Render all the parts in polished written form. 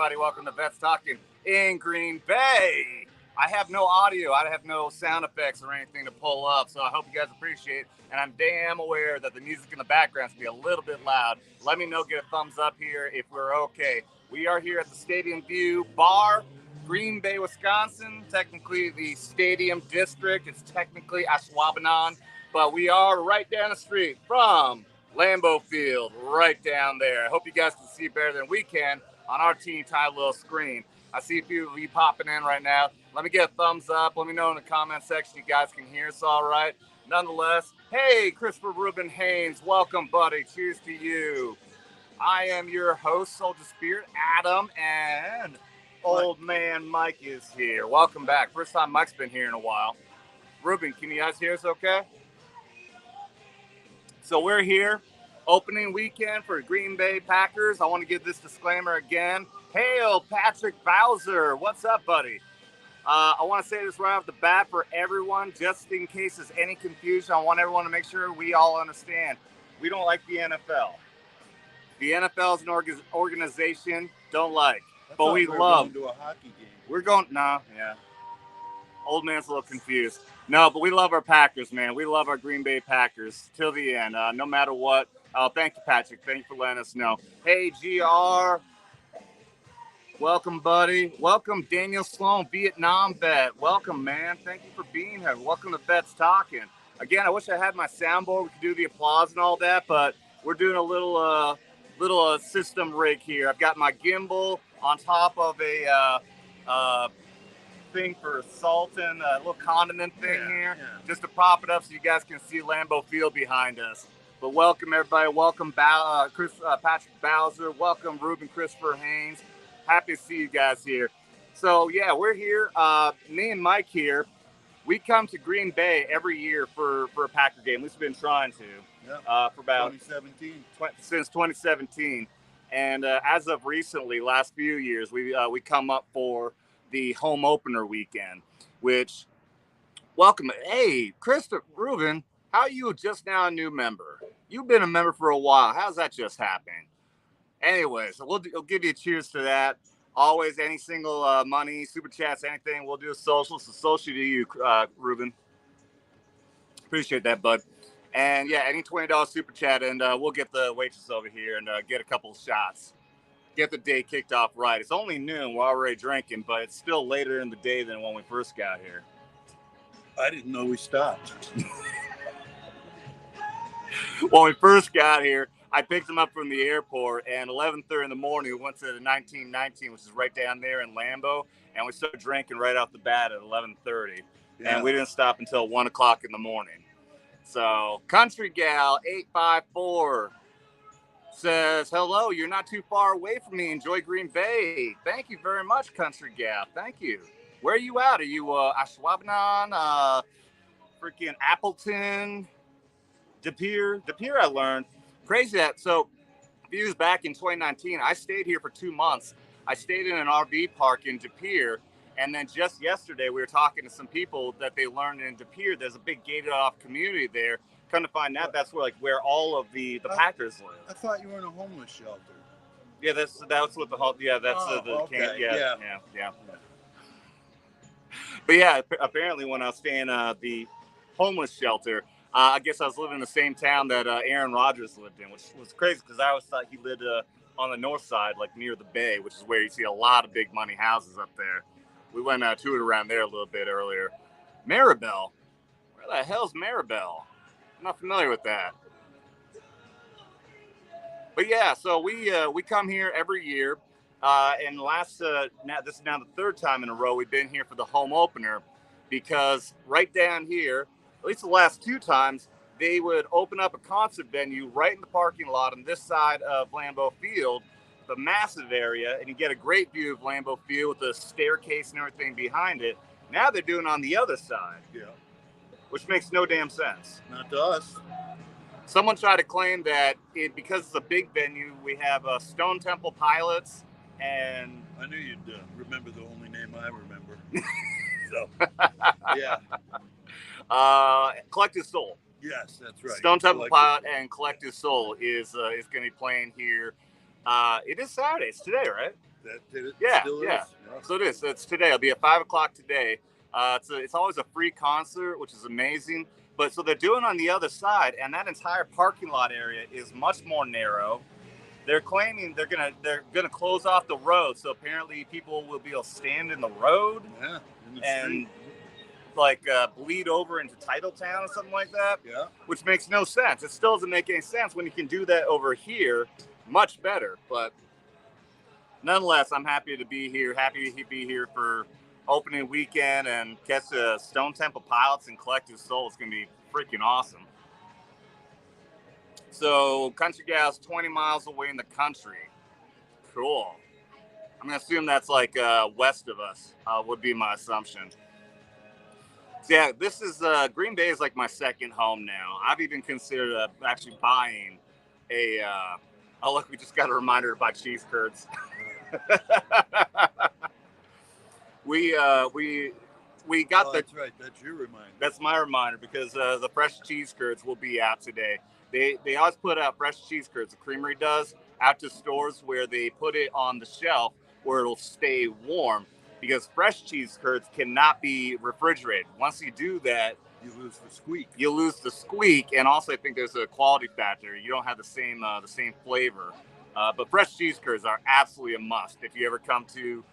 everybody. Welcome to Vets Talkin in Green Bay. I have no audio. I have no sound effects or anything to pull up, so I hope you guys appreciate it. And I'm damn aware that the music in the background is going to be a little bit loud. Let me know, get a thumbs up here if we're okay. We are here at the Stadium View Bar, Green Bay, Wisconsin. Technically the Stadium District. It's technically Ashwaubenon, but we are right down the street from Lambeau Field, right down there. I hope you guys can see better than we can on our teeny tiny little screen. I see a few of you popping in right now. Let me get a thumbs up. Let me know in the comment section you guys can hear us all right. Nonetheless, hey, Christopher Ruben Haynes, welcome, buddy. Cheers to you. I am your host, Soldier Spirit, Adam, and old man Mike is here. Welcome back. First time Mike's been here in a while. Ruben, can you guys hear us okay? So we're here, opening weekend for Green Bay Packers. I want to give this disclaimer again. Hail, Patrick Bowser. What's up, buddy? I want to say this right off the bat for everyone, just in case there's any confusion. I want everyone to make sure we all understand. We don't like the NFL. The NFL is an organization, don't like. But we love. Going to a hockey game. We're going, no, yeah. Old man's a little confused. No, but we love our Packers, man. We love our Green Bay Packers till the end, no matter what. Thank you, Patrick. Thank you for letting us know. Hey, GR. Welcome, buddy. Welcome, Daniel Sloan, Vietnam vet. Welcome, man. Thank you for being here. Welcome to Vets Talking. Again, I wish I had my soundboard. We could do the applause and all that, but we're doing a little system rig here. I've got my gimbal on top of a thing for salt and a little condiment thing here, just to prop it up so you guys can see Lambeau Field behind us. But welcome, everybody. Welcome, Patrick Bowser. Welcome, Ruben Christopher Haynes. Happy to see you guys here. So, yeah, we're here. Me and Mike here. We come to Green Bay every year for a Packer game. At least we've been trying to for about 2017. Since 2017. And as of recently, last few years, we come up for the home opener weekend, which, welcome. Hey, Christopher Ruben, how are you just now a new member? You've been a member for a while. How's that just happening? Anyways, we'll give you a cheers to that. Always, any single money, super chats, anything, we'll do a social. So social to you, Ruben. Appreciate that, bud. And yeah, any $20 super chat, and we'll get the waitress over here and get a couple of shots. Get the day kicked off right. It's only noon. We're already drinking, but it's still later in the day than when we first got here. I didn't know we stopped. When we first got here, I picked him up from the airport, and 11:30 in the morning, we went to the 1919, which is right down there in Lambeau, and we started drinking right off the bat at 11:30, and we didn't stop until 1 o'clock in the morning. So, Country Gal 854 says, hello, you're not too far away from me. Enjoy Green Bay. Thank you very much, Country Gal. Thank you. Where are you at? Are you Ashwaubenon, freaking Appleton, De Pere? De Pere, I learned. Crazy that. So, views back in 2019, I stayed here for 2 months. I stayed in an RV park in De Pere. And then just yesterday, we were talking to some people that they learned in De Pere. There's a big gated off community there. Come to find out, that's where all of the Packers live. I thought you were in a homeless shelter. Yeah, that's what the whole. Yeah, that's the okay. Yeah. But yeah, apparently when I was staying at the homeless shelter, I guess I was living in the same town that Aaron Rodgers lived in, which was crazy because I always thought he lived on the north side, like near the bay, which is where you see a lot of big money houses up there. We went toured around there a little bit earlier. Maribel, where the hell's Maribel? I'm not familiar with that. But yeah, so we come here every year, and this is now the third time in a row we've been here for the home opener, because right down here, at least the last 2 times, they would open up a concert venue right in the parking lot on this side of Lambeau Field, the massive area, and you get a great view of Lambeau Field with the staircase and everything behind it. Now they're doing it on the other side, which makes no damn sense. Not to us. Someone tried to claim that because it's a big venue, we have Stone Temple Pilots and... I knew you'd remember the only name I remember. So, yeah. Collective Soul. Yes, that's right. Stone Temple Pilot and Collective Soul is going to be playing here. It is Saturday. It's today, right? Yeah, still yeah. is? Yeah. So it is. It's today. It'll be at 5 o'clock today. It's always a free concert, which is amazing. But so they're doing on the other side, and that entire parking lot area is much more narrow. They're claiming they're gonna close off the road, so apparently people will be able to stand in the road Yeah, in the and street. like bleed over into Titletown or something like that. Yeah. Which makes no sense. It still doesn't make any sense when you can do that over here much better. But nonetheless, I'm happy to be here. Happy to be here for opening weekend and catch the Stone Temple Pilots and Collective Soul. It's gonna be freaking awesome. So Country Gal's 20 miles away in the country. Cool. I'm gonna assume that's like west of us. Would be my assumption. So yeah, this is Green Bay is like my second home now. I've even considered actually buying a. Oh look, we just got a reminder to buy cheese curds. we got That's right. That's your reminder. That's my reminder because the fresh cheese curds will be out today. They always put out fresh cheese curds. The creamery does out to stores where they put it on the shelf where it'll stay warm because fresh cheese curds cannot be refrigerated. Once you do that, you lose the squeak. You lose the squeak, and also I think there's a quality factor. You don't have the same flavor. But fresh cheese curds are absolutely a must. If you ever come to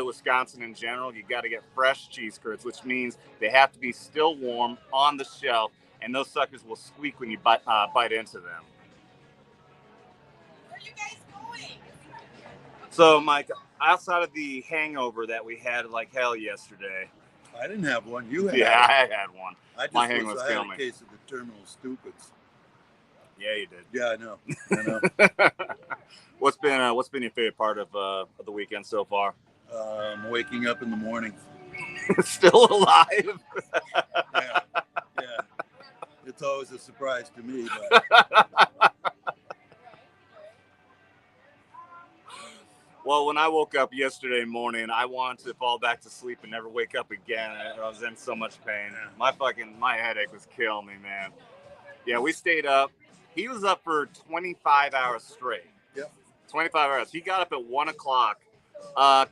Wisconsin in general, you got to get fresh cheese curds, which means they have to be still warm on the shelf, and those suckers will squeak when you bite into them. Where are you guys going? So, Mike, outside of the hangover that we had like hell yesterday. I didn't have one. You had. Yeah, I had one. I just My hand was I had killing a me. case of the terminal stupids. Yeah, you did. Yeah, I know. I know. What's been your favorite part of the weekend so far? Waking up in the morning. Still alive. Yeah. It's always a surprise to me. But... Well, when I woke up yesterday morning, I wanted to fall back to sleep and never wake up again. I was in so much pain. My headache was killing me, man. Yeah, we stayed up. He was up for 25 hours straight. Yep. 25 hours. He got up at 1 o'clock.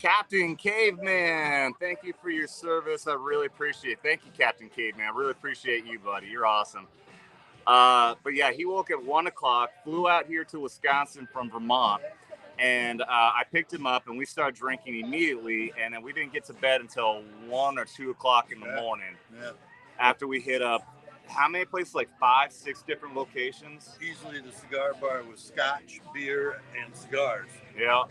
Captain Caveman, thank you for your service. I really appreciate it. Thank you, Captain Caveman. I really appreciate you, buddy. You're awesome. But yeah, he woke at 1 o'clock, flew out here to Wisconsin from Vermont, and I picked him up, and we started drinking immediately, and then we didn't get to bed until 1 or 2 o'clock in the morning. Yeah. After we hit up, how many places? Like 5, 6 different locations? Easily the cigar bar was scotch, beer, and cigars. Yeah.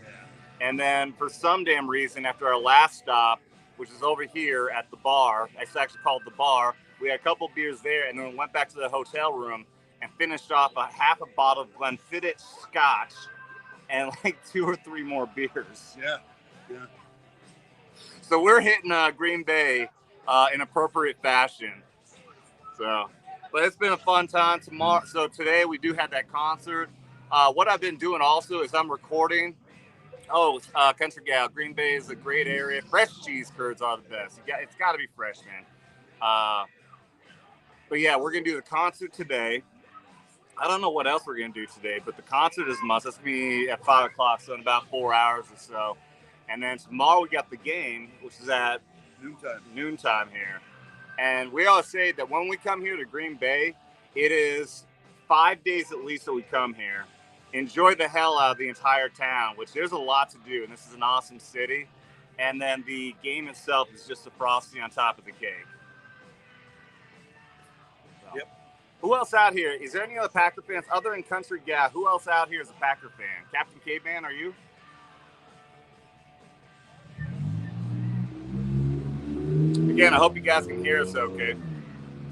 And then for some damn reason, after our last stop, which is over here at the bar, it's actually called the bar, we had a couple beers there, and then we went back to the hotel room and finished off a half a bottle of Glenfiddich scotch and like 2 or 3 more beers. Yeah. So we're hitting Green Bay in appropriate fashion. So, but it's been a fun time. So today we do have that concert. What I've been doing also is I'm recording. Country Gal, Green Bay is a great area. Fresh cheese curds are the best. It's got to be fresh, man. But yeah, we're going to do the concert today. I don't know what else we're going to do today, but the concert is must. That's going to be at 5 o'clock, so in about 4 hours or so. And then tomorrow we got the game, which is at noontime here. And we always say that when we come here to Green Bay, it is 5 days at least that we come here. Enjoy the hell out of the entire town, which there's a lot to do, and this is an awesome city. And then the game itself is just a frosting on top of the cake. So. Yep. Who else out here? Is there any other Packer fans other than Country Gal? Who else out here is a Packer fan? Captain Caveman, are you? Again, I hope you guys can hear us okay.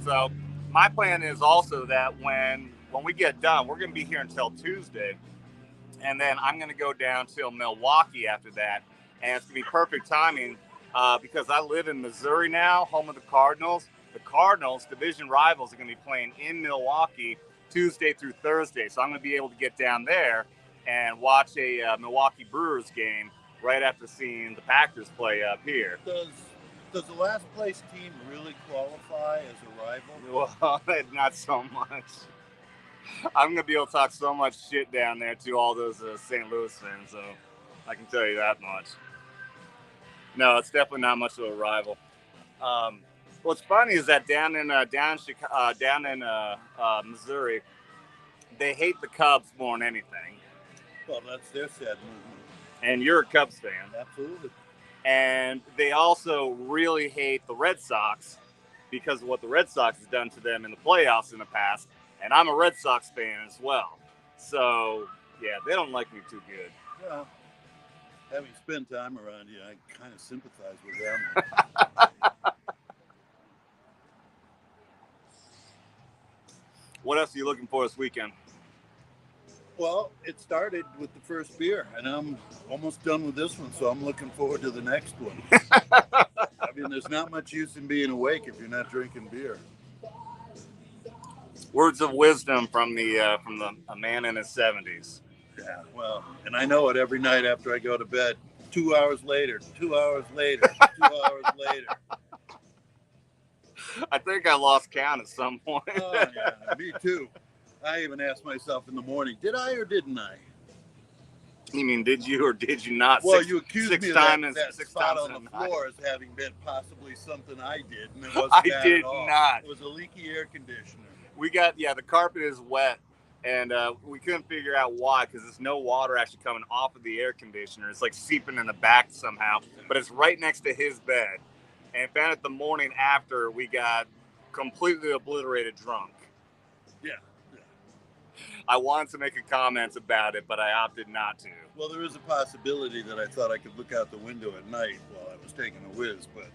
So my plan is also that when we get done, we're going to be here until Tuesday. And then I'm going to go down till Milwaukee after that. And it's going to be perfect timing because I live in Missouri now, home of the Cardinals. The Cardinals, division rivals, are going to be playing in Milwaukee Tuesday through Thursday. So I'm going to be able to get down there and watch a Milwaukee Brewers game right after seeing the Packers play up here. Does the last place team really qualify as a rival? Well, not so much. I'm going to be able to talk so much shit down there to all those St. Louis fans. So I can tell you that much. No, it's definitely not much of a rival. Um, what's funny is that down in Missouri, they hate the Cubs more than anything. Well, that's their sad movement. And you're a Cubs fan. Absolutely. And they also really hate the Red Sox because of what the Red Sox has done to them in the playoffs in the past. And I'm a Red Sox fan as well. So, yeah, they don't like me too good. Well, having spent time around you, I kind of sympathize with them. What else are you looking for this weekend? Well, it started with the first beer, and I'm almost done with this one, so I'm looking forward to the next one. I mean, there's not much use in being awake if you're not drinking beer. Words of wisdom from a man in his 70s. Yeah, well, and I know it every night after I go to bed. 2 hours later, 2 hours later, 2 hours later. I think I lost count at some point. Oh, yeah, me too. I even asked myself in the morning, did I or didn't I? You mean, did you or did you not? Well, you accused me of that spot on the floor as having been possibly something I did, and it wasn't I that did at all. not. It was a leaky air conditioner. The carpet is wet, and we couldn't figure out why, because there's no water actually coming off of the air conditioner. It's like seeping in the back somehow, but it's right next to his bed. And found it the morning after we got completely obliterated drunk. Yeah. I wanted to make a comment about it, but I opted not to. Well, there is a possibility that I thought I could look out the window at night while I was taking a whiz, but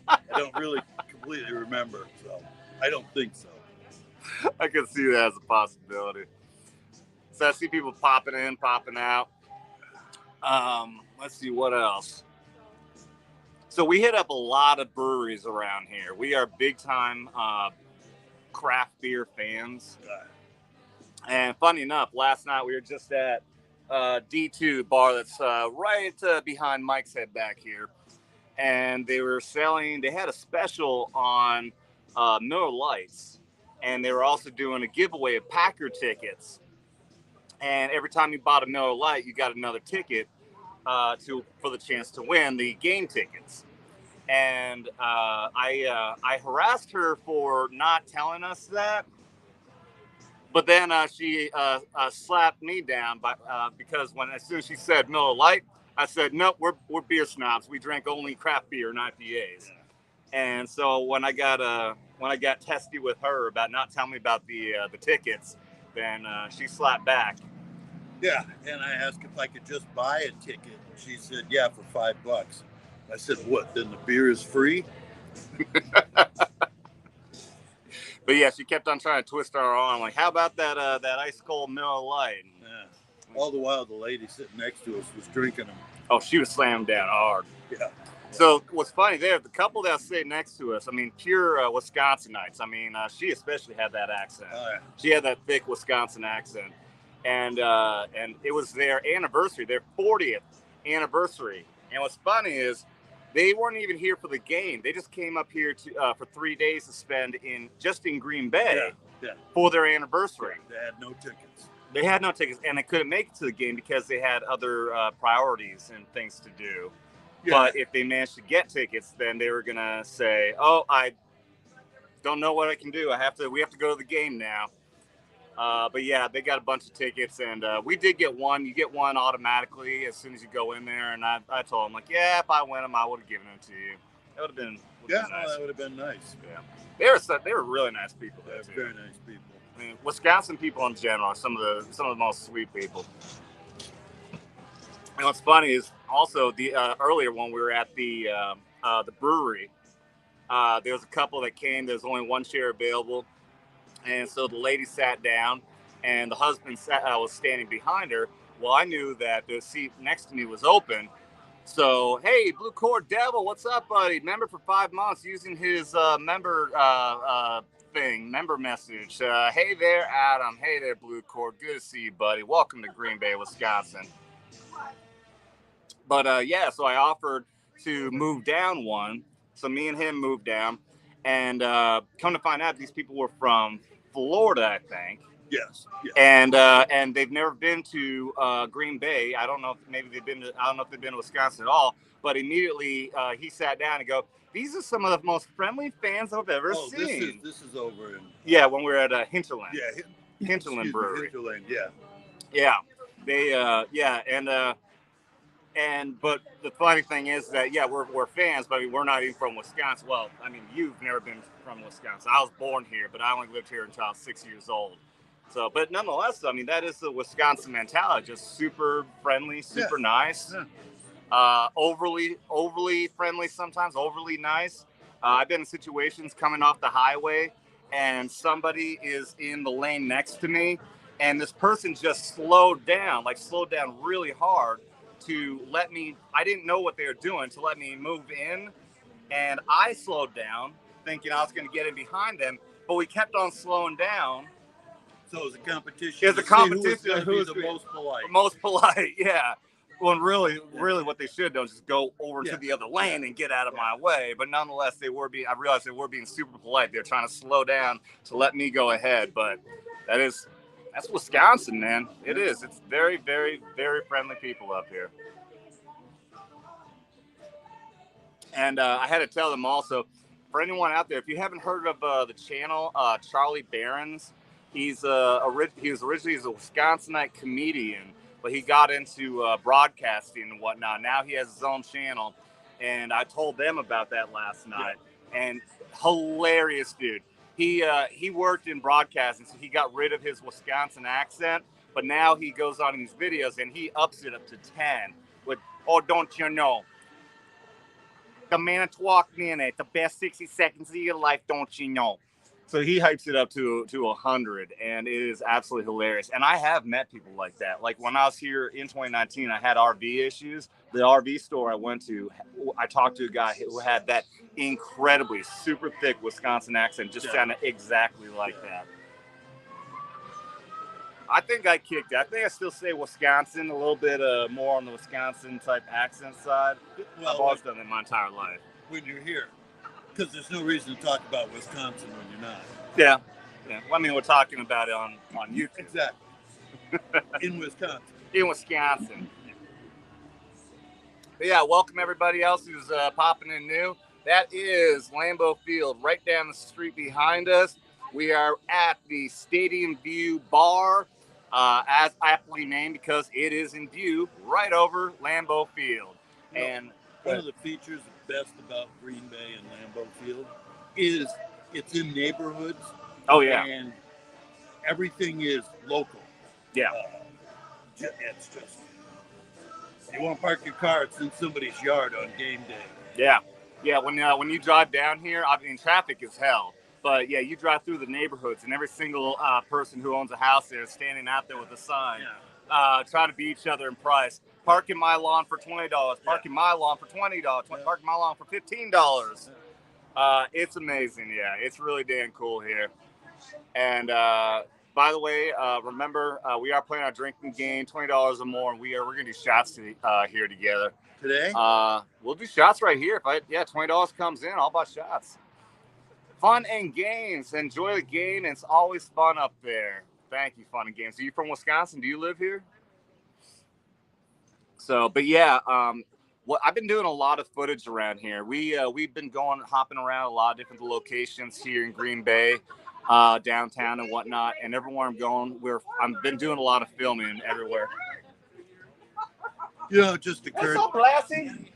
I don't really completely remember, so I don't think so. I could see that as a possibility. So I see people popping in, popping out. Let's see what else. So we hit up a lot of breweries around here. We are big time craft beer fans. And funny enough, last night we were just at D2 bar that's right behind Mike's head back here. And they had a special on Miller Lights. And they were also doing a giveaway of Packer tickets. And every time you bought a Miller Lite, you got another ticket for the chance to win the game tickets. And I harassed her for not telling us that. But then she slapped me down because as soon as she said Miller Lite, I said, no, we're beer snobs. We drink only craft beer and IPAs. And so when I got testy with her about not telling me about the tickets, then she slapped back. Yeah, and I asked if I could just buy a ticket. And she said, yeah, for $5. I said, what, then the beer is free? But yeah, she kept on trying to twist our arm. Like, how about that ice cold Miller Lite? Yeah. All the while, the lady sitting next to us was drinking them. Oh, she was slammed down hard. Yeah. So what's funny there, the couple that sitting next to us, I mean, pure Wisconsinites. I mean, she especially had that accent. Oh, yeah. She had that thick Wisconsin accent. And it was their anniversary, their 40th anniversary. And what's funny is they weren't even here for the game. They just came up here for 3 days to spend in Green Bay for their anniversary. They had no tickets. They had no tickets, and they couldn't make it to the game because they had other priorities and things to do. Yeah. But if they managed to get tickets, then they were gonna say, "Oh, I don't know what I can do. We have to go to the game now." But yeah, they got a bunch of tickets, and we did get one. You get one automatically as soon as you go in there. And I told them, like, yeah, if I win them, I would have given them to you. That would have been nice. That would have been nice. Yeah, they were really nice people. They're very nice people. I mean, Wisconsin people in general are some of the most sweet people. And what's funny is also the earlier when we were at the brewery, there was a couple that came. There was only one chair available. And so the lady sat down, and the husband was standing behind her. Well, I knew that the seat next to me was open. So, hey, Blue Cord Devil, what's up, buddy? Member for 5 months using his member message. Hey there, Adam. Hey there, Blue Cord. Good to see you, buddy. Welcome to Green Bay, Wisconsin. But, so I offered to move down one. So me and him moved down. And come to find out, these people were from Florida, I think. Yes. And they've never been to Green Bay. I don't know if maybe they've been to, I don't know if they've been to Wisconsin at all. But immediately he sat down and go, "These are some of the most friendly fans I've ever seen." This is over in when we were at Hinterland. Yeah, Hinterland Brewery. Hinterland, yeah. Yeah, they but the funny thing is that we're fans, but I mean, we're not even from Wisconsin. Well, I mean, you've never been from Wisconsin. I was born here, but I only lived here until I was 6 years old. So, but nonetheless, I mean, that is the Wisconsin mentality. Just super friendly, super nice. Overly friendly sometimes, overly nice. I've been in situations coming off the highway, and somebody is in the lane next to me, and this person just slowed down really hard to let me. I didn't know what they were doing to let me move in, and I slowed down, thinking I was going to get in behind them, but we kept on slowing down. So it was a competition. It was a competition. Who was the most polite? Most polite, yeah. Well, really, what they should do is just go over to the other lane and get out of my way. But nonetheless, I realized they were being super polite. They're trying to slow down to let me go ahead. But that's Wisconsin, man. It is. It's very, very, very friendly people up here. And I had to tell them also, for anyone out there, if you haven't heard of the channel, Charlie Barron's, he was originally a Wisconsinite comedian, but he got into broadcasting and whatnot. Now he has his own channel, and I told them about that last night. And hilarious dude. He worked in broadcasting, so he got rid of his Wisconsin accent, but now he goes on in these videos and he ups it up to 10 with, "Oh, don't you know? The Manitowoc Minute, the best 60 seconds of your life, don't you know?" So he hypes it up to 100, and it is absolutely hilarious. And I have met people like that. Like when I was here in 2019, I had RV issues. The RV store I went to, I talked to a guy who had that incredibly super thick Wisconsin accent, just sounded exactly like that. I think I kicked it. I think I still say Wisconsin, a little bit more on the Wisconsin type accent side. Well, I've always done that my entire life. When you're here, because there's no reason to talk about Wisconsin when you're not. Yeah. Well, I mean, we're talking about it on YouTube. Exactly. In Wisconsin. But yeah, welcome everybody else who's popping in new. That is Lambeau Field, right down the street behind us. We are at the Stadium View Bar, as aptly named because it is in view right over Lambeau Field. And one of the features best about Green Bay and Lambeau Field is it's in neighborhoods. Oh yeah, and everything is local. Yeah, it's just you want to park your car, it's in somebody's yard on game day. Yeah. When you drive down here, I mean, traffic is hell. But yeah, you drive through the neighborhoods, and every single person who owns a house there is standing out there with a sign, trying to beat each other in price. Parking my lawn for $20. Parking my lawn for $20. Parking my lawn for $15. It's amazing. Yeah, it's really damn cool here. And by the way, remember we are playing our drinking game, $20 or more, and we're gonna do shots here together today. We'll do shots right here. $20 comes in, I'll buy shots. Fun and games. Enjoy the game. It's always fun up there. Thank you, Fun and Games. Are you from Wisconsin? Do you live here? So, but yeah, I've been doing a lot of footage around here. We've been hopping around a lot of different locations here in Green Bay, downtown and whatnot. And everywhere I'm going, I've been doing a lot of filming everywhere. You know, it just occurred. What's up, Lassie?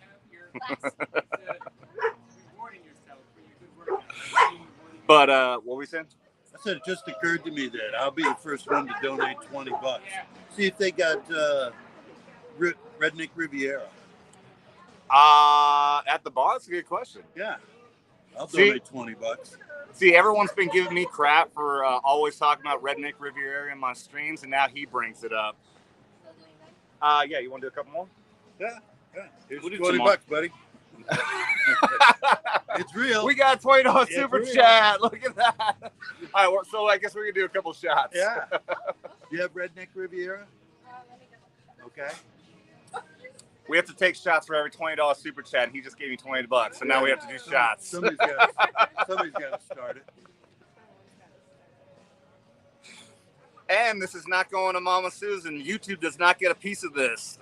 But what were we saying? I said it just occurred to me that I'll be the first one to donate $20. See if they got Redneck Riviera. At the bar? That's a good question. Yeah. I'll donate $20. See, everyone's been giving me crap for always talking about Redneck Riviera in my streams, and now he brings it up. Yeah, you want to do a couple more? Yeah. Here's $20, buddy. It's real. We got $20 super chat. Look at that. All right, so I guess we're gonna do a couple shots. Yeah. You have Redneck Riviera? Okay. We have to take shots for every $20 super chat. And he just gave me $20, so now we have to do shots. Somebody's got to start it. And this is not going to Mama Susan. YouTube does not get a piece of this.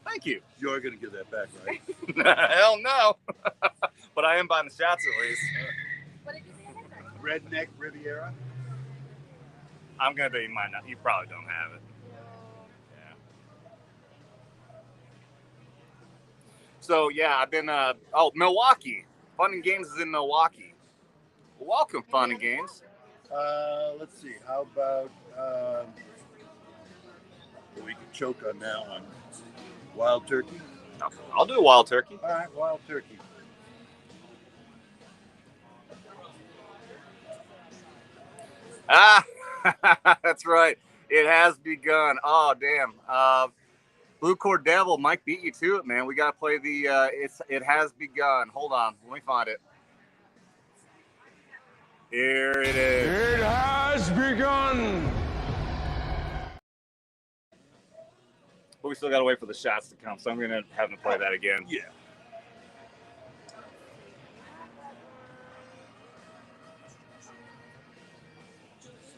Thank you. You're going to give that back, right? Hell no. But I am buying the shots at least. What did you say? Redneck Riviera. I'm going to bet you might not. You probably don't have it. Yeah. So, yeah, I've been, Milwaukee. Fun and Games is in Milwaukee. Welcome, Fun and Games. Let's see. How about we can choke on that one. Wild turkey. I'll do a wild turkey. All right, wild turkey. Ah, that's right. It has begun. Oh, damn. Blue Cord Devil might beat you to it, man. We got to play the. It has begun. Hold on, let me find it. Here it is. It has begun. But we still got to wait for the shots to come, so I'm gonna have to play that again. Yeah.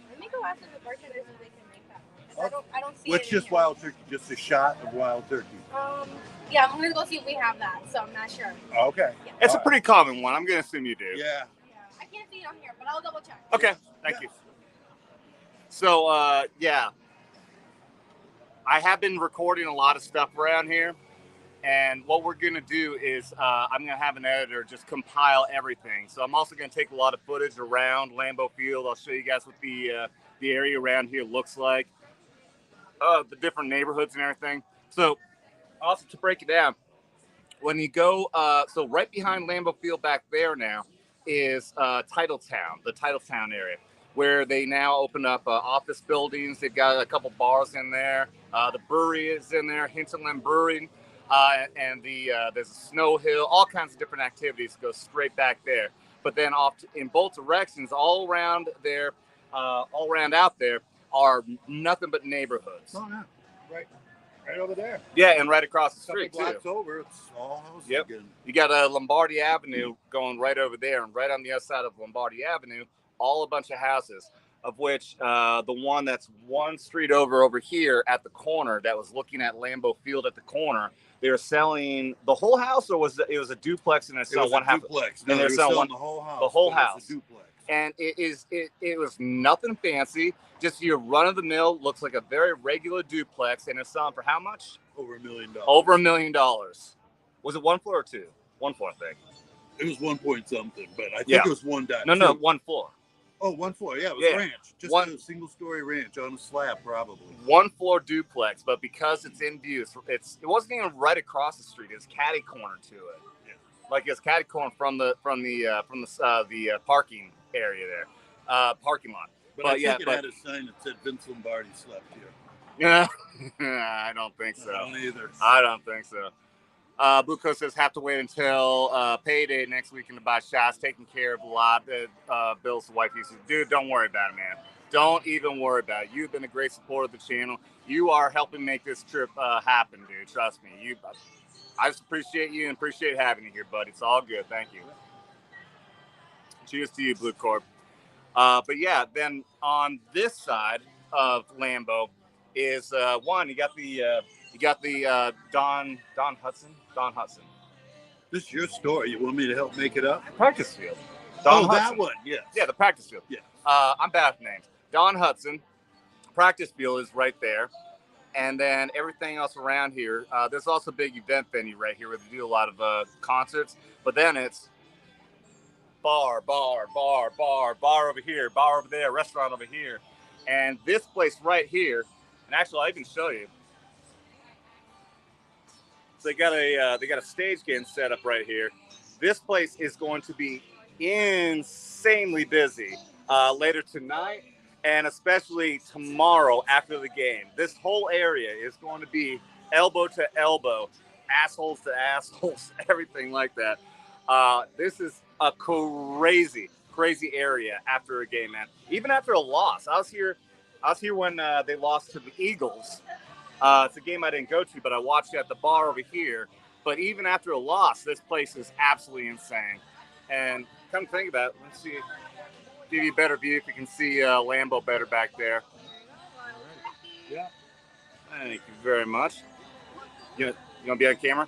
Let me go after the bartenders if they can make that one. I don't see What's it in just here. wild turkey? Just a shot of wild turkey. Yeah, I'm gonna go see if we have that. So I'm not sure. Okay. Yeah. It's a pretty common one. I'm gonna assume you do. Yeah. Yeah, I can't see it on here, but I'll double check. Okay. Thank you. So, yeah. I have been recording a lot of stuff around here. And what we're going to do is I'm going to have an editor just compile everything. So I'm also going to take a lot of footage around Lambeau Field. I'll show you guys what the area around here looks like, the different neighborhoods and everything. So also to break it down, when you go, so right behind Lambeau Field back there now is Titletown, the Titletown area, where they now open up office buildings. They've got a couple bars in there. The brewery is in there, Hinterland Brewing. And there's a snow hill, all kinds of different activities go straight back there. But then in both directions, all around there, all around out there, are nothing but neighborhoods. Oh, yeah. Right over there. Yeah, and right across the street, Couple blocks too. over, it's all houses Yep. again. You got Lombardi Avenue going right over there, and right on the other side of Lombardi Avenue, all a bunch of houses, of which the one that's one street over here at the corner that was looking at Lambeau Field at the corner, they were selling the whole house, or was it was a duplex and it's one half duplex. No, they're selling the whole house. the whole but it's house. a duplex. And it was nothing fancy, just your run of the mill, looks like a very regular duplex, and it's selling for how much? Over $1 million. Over $1 million. Was it one floor or two? One floor, I think. It was 1 point something, but I think Yeah. it was 1.2. No, one floor. Oh, 1 floor. Yeah, it was Yeah. a ranch. Just One- a single story ranch on a slab, probably. One floor duplex, but because it's in view, it wasn't even right across the street. It's catty corner to it. Yeah. Like it's catty corner from the parking area there, parking lot. But I think it had a sign that said Vince Lombardi slept here. Yeah, I don't think so. I don't either. I don't think so. Blue Coast says have to wait until payday next weekend to buy shots. Taking care of a lot. Bill's wife used to, dude, don't worry about it, man. Don't even worry about it. You've been a great supporter of the channel. You are helping make this trip happen, dude. Trust me. I just appreciate you and appreciate having you here, buddy. It's all good. Thank you. Cheers to you, Blue Corp. But yeah, then on this side of Lambeau is one. You got the Don Hudson. This is your story. You want me to help make it up? Practice field. Don Hudson. that one. Yes. Yeah, the practice field. Yeah. I'm bad with names. Don Hudson. Practice field is right there. And then everything else around here. There's also a big event venue right here where they do a lot of concerts. But then it's bar over here, bar over there, restaurant over here. And this place right here, and actually I'll even show you. So they got a stage getting set up right here. This place is going to be insanely busy later tonight and especially tomorrow after the game. This whole area is going to be elbow to elbow, assholes to assholes, everything like that. This is a crazy area after a game, man. Even after a loss, I was here when they lost to the Eagles. It's a game I didn't go to, but I watched it at the bar over here. But even after a loss, this place is absolutely insane. And come to think about it, let's see. give you a better view if you can see Lambo better back there. Yeah. Thank you very much. You gonna be on camera?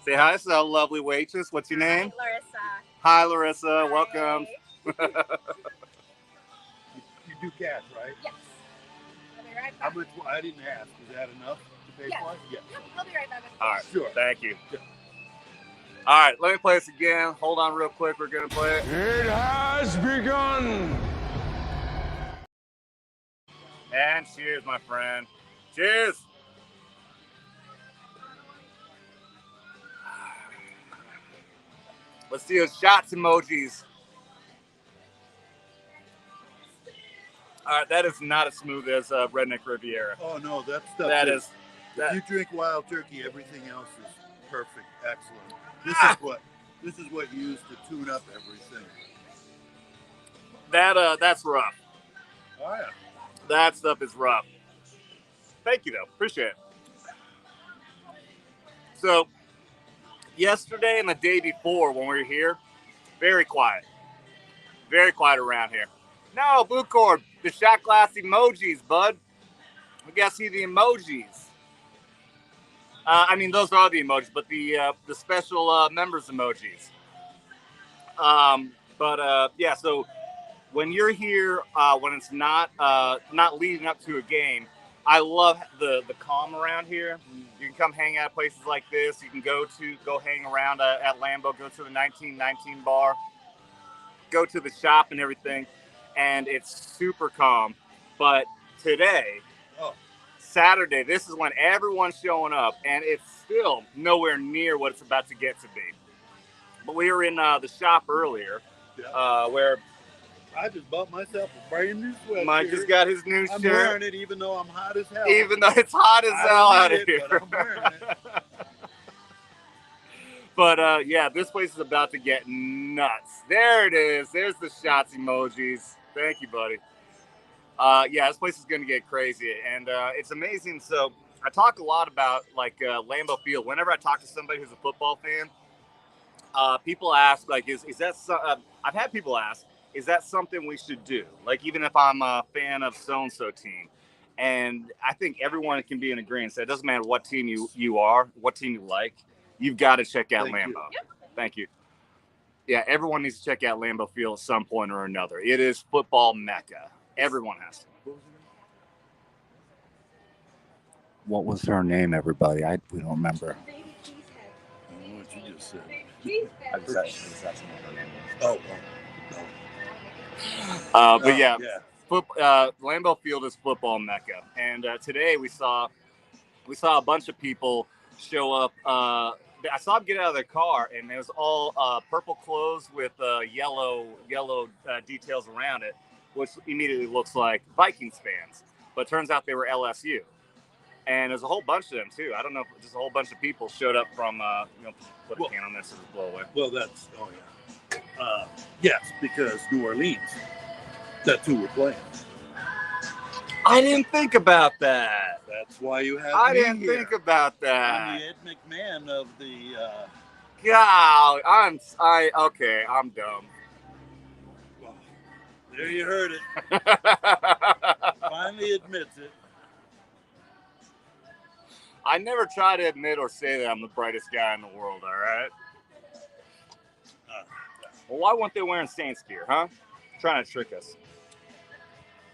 Say hi. This is a lovely waitress. What's your name? Larissa. Hi, Larissa. Welcome. You do cash, right? Yes. I'll be right How back. much? I didn't ask. Is that enough to pay Yes. for it? Yeah. Yep, I'll be right back. All right. Sure. Thank you. Yeah. All right. Let me play this again. Hold on real quick. We're gonna play it. It has begun. And cheers, my friend. Cheers. Let's see those shots emojis. All right, that is not as smooth as Redneck Riviera. Oh no, that stuff. That is. is. If That, you drink wild turkey, everything else is perfect, excellent. This is what you use to tune up everything. that's rough. Oh yeah. That stuff is rough. Thank you, though. Appreciate it. So, yesterday and the day before when we were here, very quiet. Very quiet around here. No, Blue Cord, the shot glass emojis, bud. We gotta see the emojis. I mean, those are the emojis, but the special members emojis. Yeah, so when you're here, when it's not leading up to a game, I love the calm around here. You can come hang out at places like this. You can go hang around at Lambeau, go to the 1919 bar, go to the shop and everything, and it's super calm. But today, Saturday, this is when everyone's showing up, and it's still nowhere near what it's about to get to be. But we were in the shop earlier, where I just bought myself a brand new sweatshirt. Mike just got his new I'm shirt. wearing it even though I'm hot as hell. Even though it's hot as hell out of here. But I'm wearing it. But yeah, this place is about to get nuts. There it is. There's the shots emojis. Thank you, buddy. Yeah, this place is going to get crazy, and it's amazing. So I talk a lot about like Lambeau Field. Whenever I talk to somebody who's a football fan, people ask like, "Is that?" I've had people ask, "Is that something we should do?" Like even if I'm a fan of so and so team, and I think everyone can be in agreement. So it doesn't matter what team you are, what team you like, you've got to check out Lambeau. Yep. Thank you. Yeah, everyone needs to check out Lambeau Field at some point or another. It is football mecca. Everyone has to. What was her name, everybody? We don't remember. Baby cheesehead. I don't know what you just said. Baby cheesehead. But yeah, Lambeau Field is football mecca, and today we saw a bunch of people show up. I saw them get out of their car, and it was all purple clothes with yellow details around it, which immediately looks like Vikings fans. But it turns out they were LSU, and there's a whole bunch of them too. I don't know, if just a whole bunch of people showed up from. Put a can on this and blow away. Well, that's yes, because New Orleans. That's who we're playing. I didn't think about that. That's why you have I me didn't here. think about I'm that. the Ed McMahon of the. God, I'm dumb. Well, there you heard it. Finally admits it. I never try to admit or say that I'm the brightest guy in the world, all right? Well, why weren't they wearing Saints gear, huh? Trying to trick us.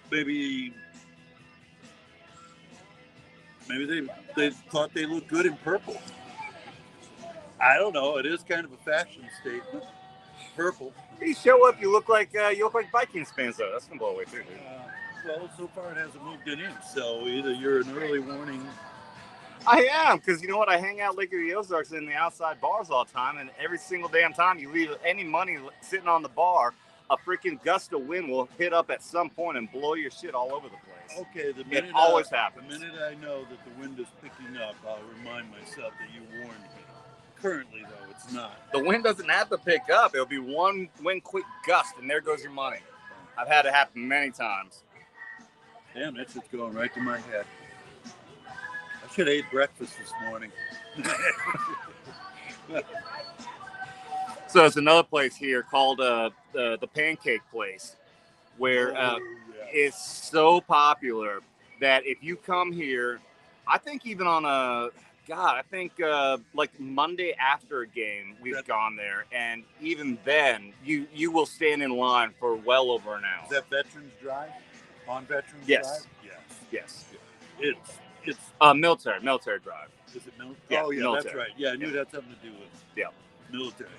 Maybe they thought they looked good in purple. I don't know. It is kind of a fashion statement. Purple. You show up, you look like Vikings fans, though. That's gonna blow away too, dude. Well, so far it hasn't moved an inch. So either you're an early warning. I am, because you know what? I hang out Lake of the Ozarks in the outside bars all the time, and every single damn time you leave any money sitting on the bar, a freaking gust of wind will hit up at some point and blow your shit all over the place. Okay, the minute It always happens. The minute I know that the wind is picking up, I'll remind myself that you warned me. Currently, though, it's not. The wind doesn't have to pick up. It'll be one wind quick gust, and there goes your money. I've had it happen many times. Damn, that shit's going right to my head. I should have ate breakfast this morning. So there's another place here called the pancake place, where yeah. it's so popular that if you come here, I think even on I think like Monday after a game, we've gone there, and even then, you will stand in line for well over an hour. Is that Veterans Drive? On Veterans Yes. Drive? Yes. It's military drive. Is it military? Yeah, oh yeah, military. That's right. Yeah, I knew it had something to do with military.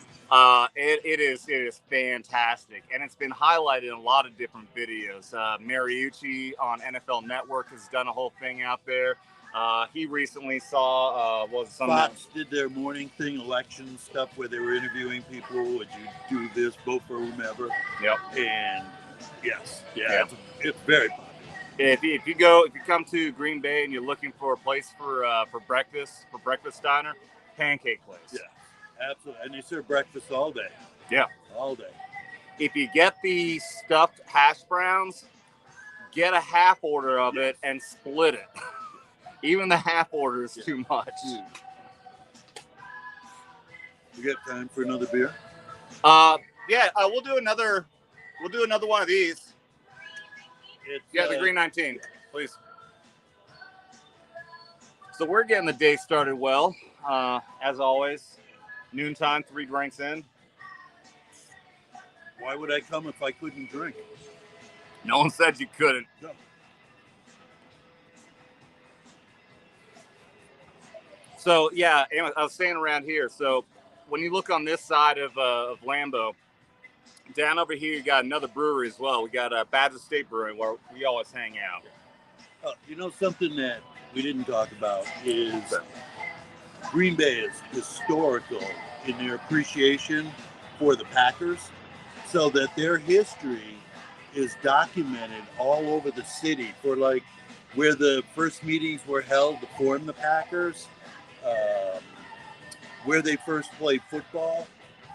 It is fantastic, and it's been highlighted in a lot of different videos. Mariucci on NFL Network has done a whole thing out there. He recently saw Fox did their morning thing, election stuff, where they were interviewing people. Would you do this, vote for whomever? Yep. And yes, it's very popular. If you come to Green Bay and you're looking for a place for breakfast diner, pancake place. Yeah, absolutely. And they serve breakfast all day. Yeah, all day. If you get the stuffed hash browns, get a half order of it and split it. Even the half order is too much. We got time for another beer? We'll do another one of these. The Green 19, please. So we're getting the day started well, as always. Noontime, 3 drinks in. Why would I come if I couldn't drink? No one said you couldn't. No. So anyway, I was staying around here. So when you look on this side of Lambeau, down over here you got another brewery as well. We got Baptist State Brewing where we always hang out. Something that we didn't talk about is Green Bay is historical in their appreciation for the Packers, so that their history is documented all over the city for like where the first meetings were held to form the Packers, where they first played football.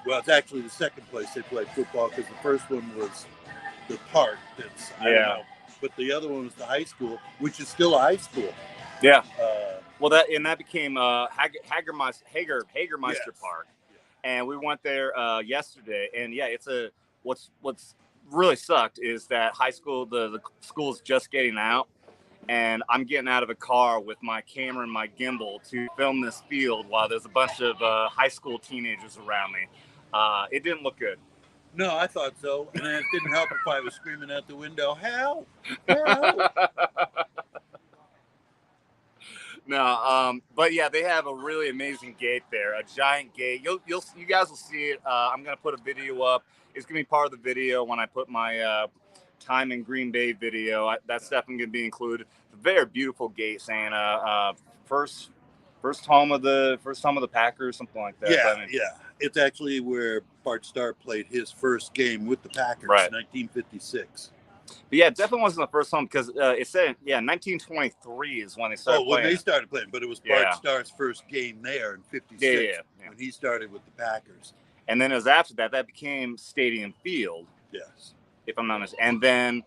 Well, it's actually the second place they played football because the first one was the park. I don't know. But the other one was the high school, which is still a high school. Yeah. That became Hagermeister Park, and we went there yesterday. And it's what's really sucked is that high school the school's just getting out, and I'm getting out of a car with my camera and my gimbal to film this field while there's a bunch of high school teenagers around me. It didn't look good. No, I thought so. And it didn't help if I was screaming out the window, help! No, but they have a really amazing gate there, a giant gate. You guys will see it. I'm gonna put a video up. It's gonna be part of the video when I put my time in Green Bay video. That's definitely gonna be included. It's a very beautiful gate, Santa. First home of the Packers, something like that. Yeah. It's actually where Bart Starr played his first game with the Packers, right. 1956. But it definitely wasn't the first home because it said 1923 is when they started playing. When they started playing, but it was Bart Starr's first game there in 56 when he started with the Packers. And then it was after that became Stadium Field. Yes. If I'm not mistaken. And then,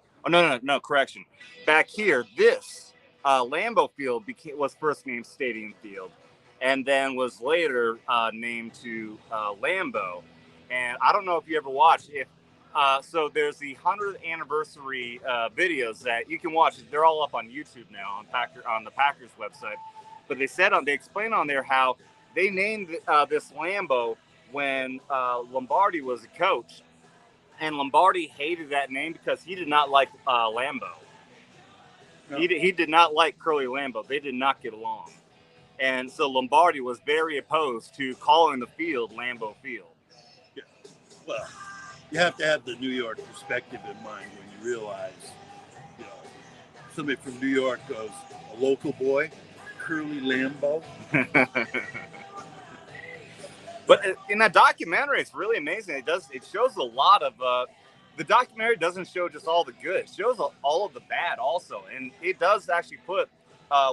no, correction. Back here, this Lambeau Field was first named Stadium Field, and then was later named to Lambeau. And I don't know if you ever watched it. So there's the 100th anniversary videos that you can watch. They're all up on YouTube now on the Packers website. But they explain on there how they named this Lambeau when Lombardi was a coach. And Lombardi hated that name because he did not like Lambeau. No. He did not like Curly Lambeau. They did not get along. And so Lombardi was very opposed to calling the field Lambeau Field. Yeah. Well, you have to have the New York perspective in mind when you realize, somebody from New York goes, a local boy, Curly Lambeau. But in that documentary, it's really amazing. It shows a lot of the documentary doesn't show just all the good. It shows all of the bad also, and it does actually put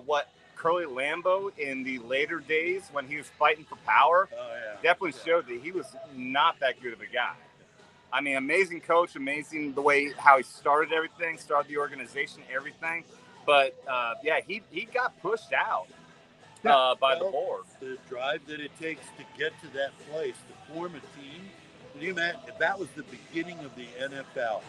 what Curly Lambeau in the later days when he was fighting for power. Definitely showed that he was not that good of a guy. I mean, amazing coach, amazing the way how he started everything, started the organization, everything. But he got pushed out by the board. The drive that it takes to get to that place, to form a team, Can you imagine if that was the beginning of the NFL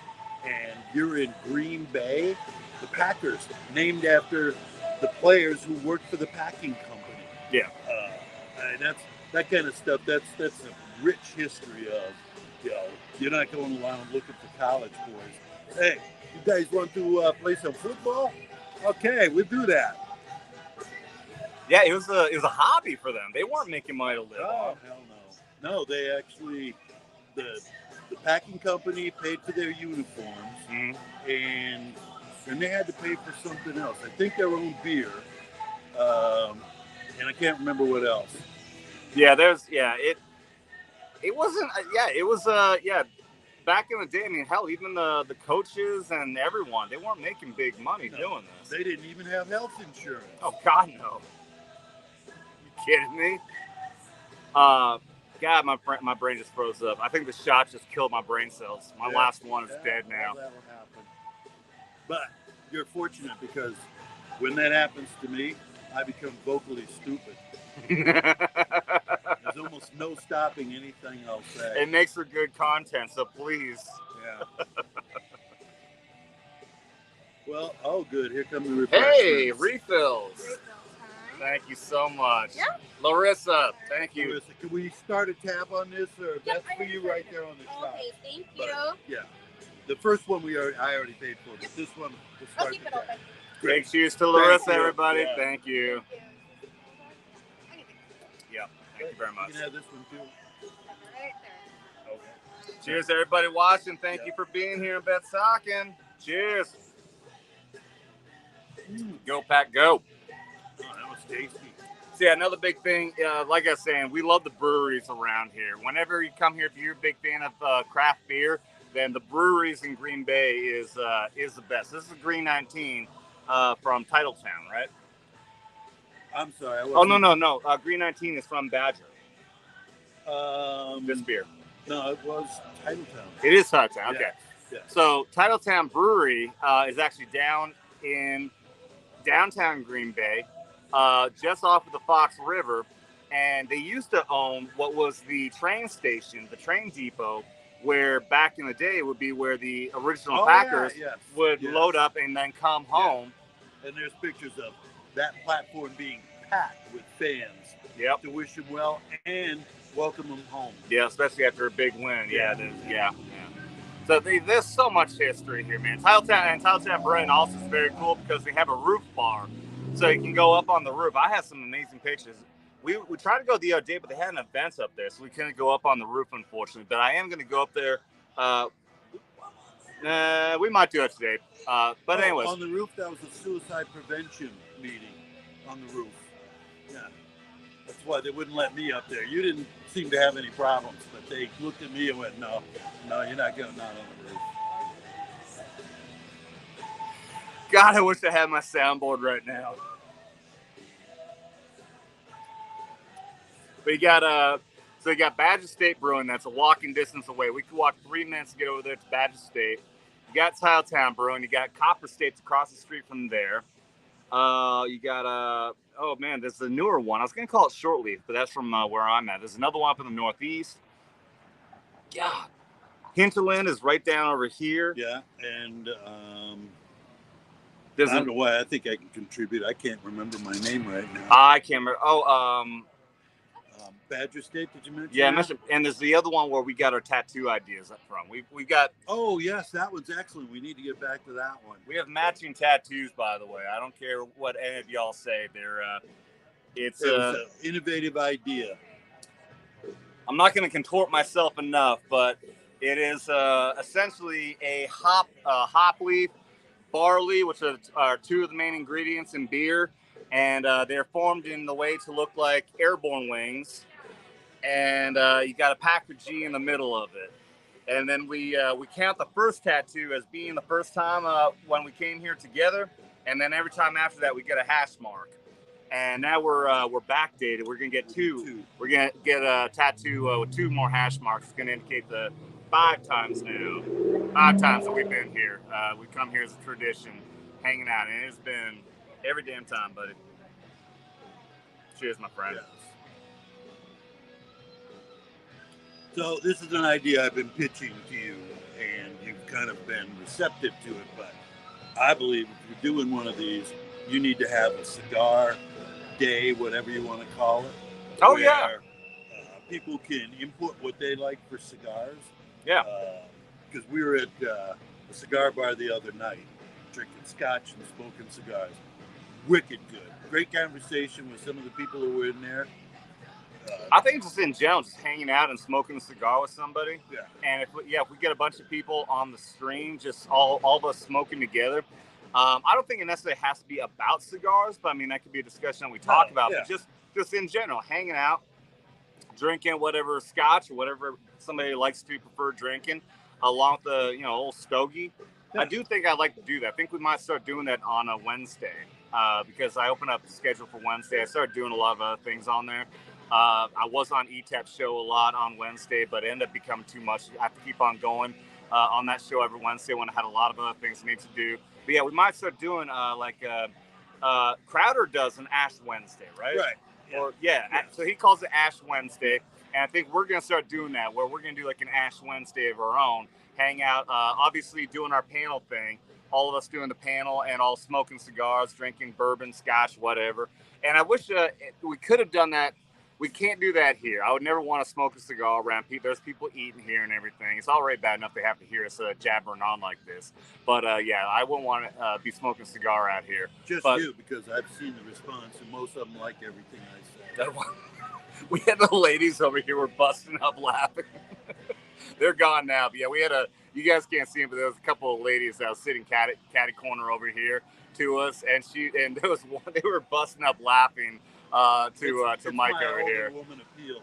and you're in Green Bay, the Packers, named after the players who worked for the packing company. Yeah. And that's that kind of stuff. That's a rich history of, you're not going around looking for college boys. Hey, you guys want to play some football? Okay, we'll do that. Yeah, it was a hobby for them. They weren't making money to live Oh, on. hell no. No, they actually, the packing company paid for their uniforms, and they had to pay for something else. I think their own beer, and I can't remember what else. Yeah, it wasn't. It was. Back in the day, I mean, hell, even the coaches and everyone, they weren't making big money doing this. They didn't even have health insurance. Oh God, no. You kidding me? God, my brain just froze up. I think the shot just killed my brain cells. My last one is dead now. That'll happen. But you're fortunate because when that happens to me, I become vocally stupid. There's almost no stopping anything I'll say. It makes for good content, so please. Yeah. Well, oh, good. Here come the refreshments. Hey, refills. Thank you so much. Yeah. Larissa, thank you. Larissa, can we start a tab on this, or Yep, that's for you right there on the shop? Okay, thank you. But, yeah. The first one I already paid for, but this one we'll I'll start keep the it tab. open. Big cheers to Larissa, you. everybody. Yeah. Thank you. Thank you. Yeah, thank you very much. You can have this one too. Right there. Okay. Cheers, everybody watching. Thank you for being here in Talkin. Cheers. Go, Pack, go. Oh, that was tasty. So yeah, another big thing, like I was saying, we love the breweries around here. Whenever you come here, if you're a big fan of craft beer, then the breweries in Green Bay is the best. This is Green 19 from Titletown, right? I'm sorry. Oh, no. Green 19 is from Badger. This beer. No, it was Titletown. It is Titletown, okay. Yeah. So Titletown Brewery is actually down in downtown Green Bay, just off of the Fox River, and they used to own what was the train station, the train depot, where back in the day would be where the original Packers would load up and then come home. Yeah. And there's pictures of that platform being packed with fans to wish them well and welcome them home. Yeah, especially after a big win. Yeah. So there's so much history here, man. Titletown Brewing also is very cool because they have a roof bar, so you can go up on the roof. I have some amazing pictures. We tried to go the other day, but they had an event up there, so we couldn't go up on the roof, unfortunately. But I am going to go up there. We might do it today. But anyways. On the roof, that was a suicide prevention meeting on the roof. Yeah. That's why they wouldn't let me up there. You didn't seem to have any problems, but they looked at me and went, no, you're not going out on the roof. God, I wish I had my soundboard right now. But you got Badger State Brewing. That's a walking distance away. We could walk 3 minutes to get over there to Badger State. You got Titletown Brewing. You got Copper State's across the street from there. You got oh man, there's a newer one. I was gonna call it Shortleaf, but that's from where I'm at. There's another one up in the northeast. Yeah, Hinterland is right down over here. Yeah, and I don't know why. I think I can contribute. I can't remember my name right now. I can't remember. Badger State, did you mention? Yeah, I mentioned, and there's the other one where we got our tattoo ideas up from. We got. Oh yes, that one's excellent. We need to get back to that one. We have matching tattoos, by the way. I don't care what any of y'all say. It's an innovative idea. I'm not going to contort myself enough, but it is essentially a hop leaf, barley, which are two of the main ingredients in beer, and they're formed in the way to look like airborne wings. And you got a Packer G in the middle of it. And then we count the first tattoo as being the first time when we came here together. And then every time after that, we get a hash mark. And now we're backdated. We're gonna get two. We're gonna get a tattoo with 2 more hash marks. It's gonna indicate the 5 times now. 5 times that we've been here. We come here as a tradition, hanging out, and it's been every damn time, buddy. Cheers, my friend. Yes. So this is an idea I've been pitching to you, and you've kind of been receptive to it. But I believe if you're doing one of these, you need to have a cigar day, whatever you want to call it. Oh, where, yeah. People can input what they like for cigars. Yeah. Because we were at a cigar bar the other night, drinking scotch and smoking cigars. Wicked good. Great conversation with some of the people who were in there. I think just in general, just hanging out and smoking a cigar with somebody. Yeah. And if we get a bunch of people on the stream, just all of us smoking together. I don't think it necessarily has to be about cigars, but I mean that could be a discussion that we talk about. Yeah. But just in general, hanging out, drinking whatever scotch or whatever somebody likes to prefer drinking, along with the old stogie. Yeah. I do think I'd like to do that. I think we might start doing that on a Wednesday because I opened up the schedule for Wednesday. I started doing a lot of other things on there. I was on ETAP's show a lot on Wednesday, but it ended up becoming too much. I have to keep on going on that show every Wednesday when I had a lot of other things I need to do. But yeah, we might start doing Crowder does an Ash Wednesday, right? Right. Yeah. Or so he calls it Ash Wednesday, and I think we're gonna start doing that, where we're gonna do like an Ash Wednesday of our own, hang out, obviously doing our panel thing, all of us doing the panel and all smoking cigars, drinking bourbon, scotch, whatever. And I wish we could have done that. We can't do that here. I would never want to smoke a cigar around people. There's people eating here and everything. It's already bad enough they have to hear us jabbering on like this. But yeah, I wouldn't want to be smoking a cigar out here. Just you, because I've seen the response, and most of them like everything I say. We had the ladies over here were busting up laughing. They're gone now. But yeah, we had you guys can't see them, but there was a couple of ladies that was sitting catty corner over here to us, and there was one, they were busting up laughing to Mike my over older here. Woman appeal.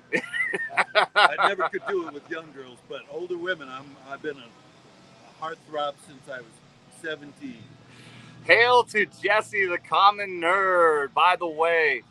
I never could do it with young girls, but older women, I've been a heartthrob since I was 17. Hail to Jesse, the common nerd. By the way,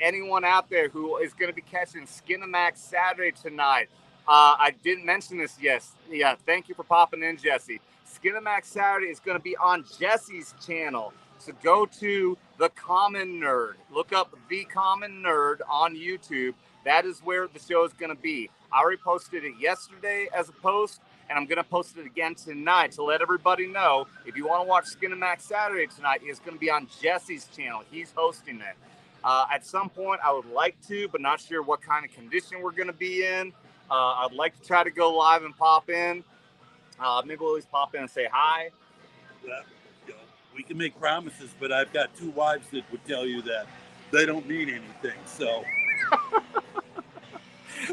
anyone out there who is going to be catching Skinamax Saturday tonight, I didn't mention this. Yes, yeah. Thank you for popping in, Jesse. Skinamax Saturday is going to be on Jesse's channel. So go to The Common Nerd. Look up The Common Nerd on YouTube. That is where the show is going to be. I already posted it yesterday as a post, and I'm going to post it again tonight to let everybody know if you want to watch Skinamax Saturday tonight, it's going to be on Jesse's channel. He's hosting it. At some point, I would like to, but not sure what kind of condition we're going to be in. I'd like to try to go live and pop in. Maybe we'll always pop in and say hi. We can make promises, but I've got 2 wives that would tell you that they don't mean anything. So,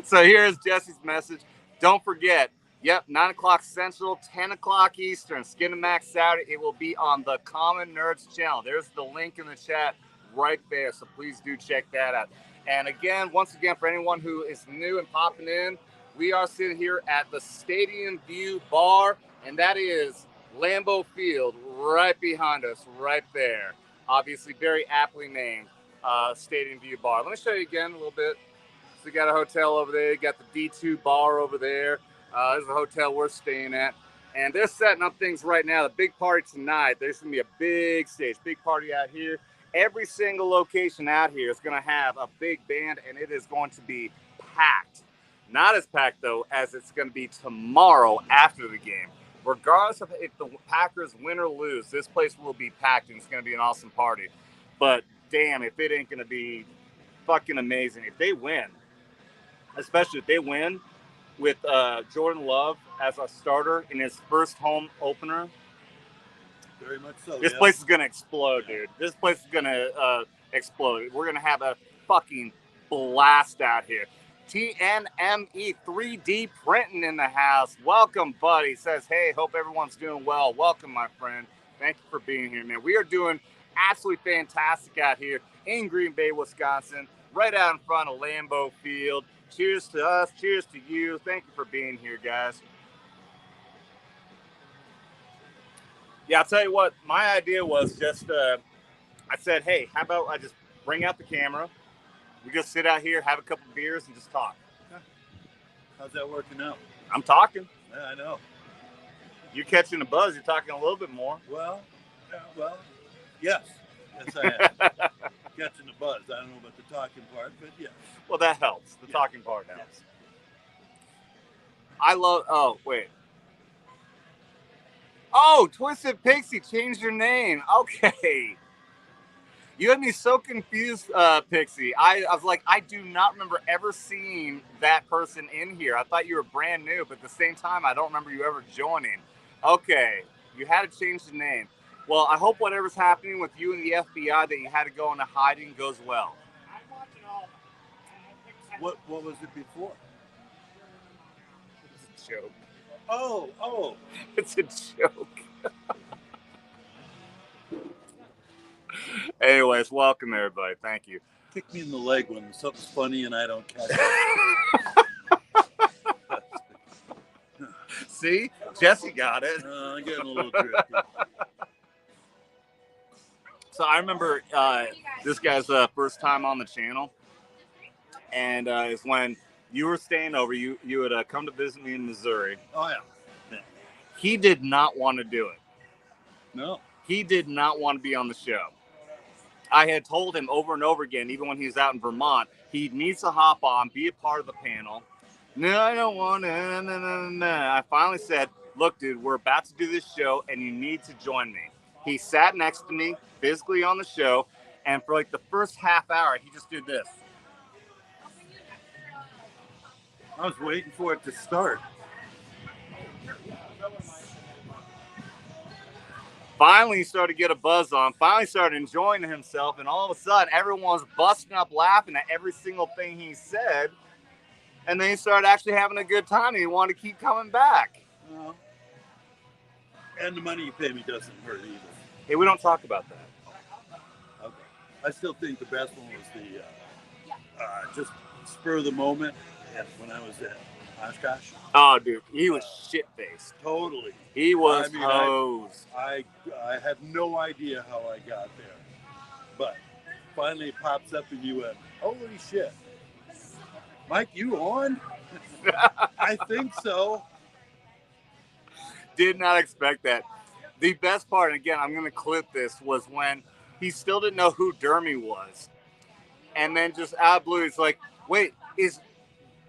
so here's Jesse's message. Don't forget, 9 o'clock Central, 10 o'clock Eastern, Skinamax Saturday. It will be on the Common Nerds channel. There's the link in the chat right there. So please do check that out. And again, once again, for anyone who is new and popping in, we are sitting here at the Stadium View Bar, and that is Lambeau Field right behind us, right there. Obviously, very aptly named Stadium View Bar. Let me show you again a little bit. So you got a hotel over there. You got the D2 bar over there. There's the hotel we're staying at. And they're setting up things right now. The big party tonight, there's going to be a big stage, big party out here. Every single location out here is going to have a big band, and it is going to be packed. Not as packed, though, as it's going to be tomorrow after the game. Regardless of if the Packers win or lose, this place will be packed, and it's going to be an awesome party. But damn, if it ain't going to be fucking amazing. If they win, especially if they win with Jordan Love as a starter in his first home opener, very much so. This place is going to explode, dude. This place is going to explode. We're going to have a fucking blast out here. TNME 3D Printing in the house. Welcome, buddy. Says, hey, hope everyone's doing well. Welcome, my friend. Thank you for being here, man. We are doing absolutely fantastic out here in Green Bay, Wisconsin, right out in front of Lambeau Field. Cheers to us. Cheers to you. Thank you for being here, guys. Yeah, I'll tell you what, my idea was just, I said, hey, how about I just bring out the camera, we just sit out here, have a couple beers, and just talk. Yeah. How's that working out? I'm talking. Yeah, I know. You're catching the buzz, you're talking a little bit more. Well, yes. Yes, I am. Catching the buzz. I don't know about the talking part, but yes. Well, that helps. The talking part helps. I love. Oh wait. Oh, Twisted Pixie changed your name. Okay. You had me so confused, Pixie. I was like, I do not remember ever seeing that person in here. I thought you were brand new, but at the same time, I don't remember you ever joining. Okay, you had to change the name. Well, I hope whatever's happening with you and the FBI that you had to go into hiding goes well. What was it before? It's a joke. Oh. It's a joke. Anyways, welcome everybody. Thank you. Kick me in the leg when something's funny and I don't catch it. See? Jesse got it. I'm getting a little drifty. So I remember this guy's first time on the channel, and it's when you were staying over. You had come to visit me in Missouri. Oh, yeah. He did not want to do it. No. He did not want to be on the show. I had told him over and over again, even when he was out in Vermont, he needs to hop on, be a part of the panel. No, I don't want to. No. I finally said, look, dude, we're about to do this show, and you need to join me. He sat next to me, physically on the show, and for like the first half hour, he just did this. I was waiting for it to start. Finally, he started to get a buzz on. Finally, started enjoying himself, and all of a sudden, everyone's busting up laughing at every single thing he said. And then he started actually having a good time, and he wanted to keep coming back. And the money you pay me doesn't hurt either. Hey, we don't talk about that. Okay. I still think the best one was the just spur of the moment when I was at Oshkosh. Oh, dude, he was shit-faced. Totally. He was hosed. I had no idea how I got there. But finally it pops up and you went, holy shit. Mike, you on? I think so. Did not expect that. The best part, and again, I'm going to clip this, was when he still didn't know who Dermy was. And then just out of blue, he's like, wait, is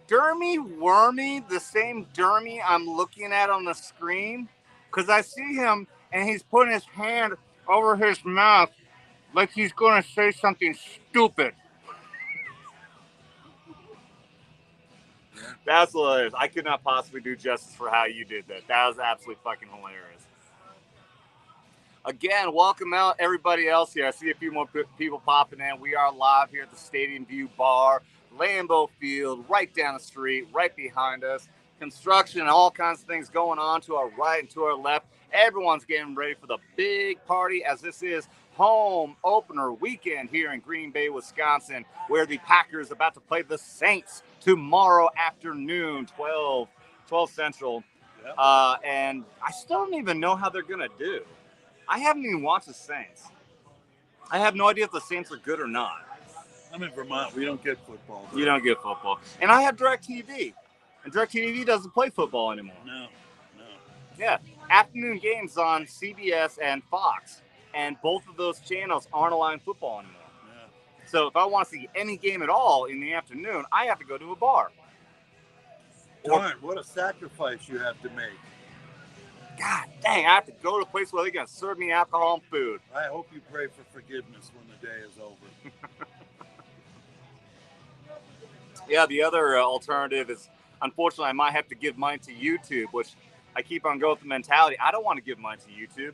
Dermy Wormy the same Dermy I'm looking at on the screen? Because I see him, and he's putting his hand over his mouth like he's going to say something stupid. That's hilarious. I could not possibly do justice for how you did that. That was absolutely fucking hilarious. Again, welcome out everybody else here. I see a few more people popping in. We are live here at the Stadium View Bar, Lambeau Field, right down the street, right behind us. Construction and all kinds of things going on to our right and to our left. Everyone's getting ready for the big party, as this is home opener weekend here in Green Bay, Wisconsin, where the Packers are about to play the Saints tomorrow afternoon, 12 Central. Yep. And I still don't even know how they're going to do. I haven't even watched the Saints. I have no idea if the Saints are good or not. I'm in Vermont. We don't get football. You don't get football. And I have DirecTV. And DirecTV doesn't play football anymore. No. Yeah. Afternoon games on CBS and Fox. And both of those channels aren't allowing football anymore. Yeah. So if I want to see any game at all in the afternoon, I have to go to a bar. Darn, what a sacrifice you have to make. God dang, I have to go to a place where they're going to serve me alcohol and food. I hope you pray for forgiveness when the day is over. Yeah, the other alternative is, unfortunately, I might have to give mine to YouTube, which I keep on going with the mentality. I don't want to give mine to YouTube.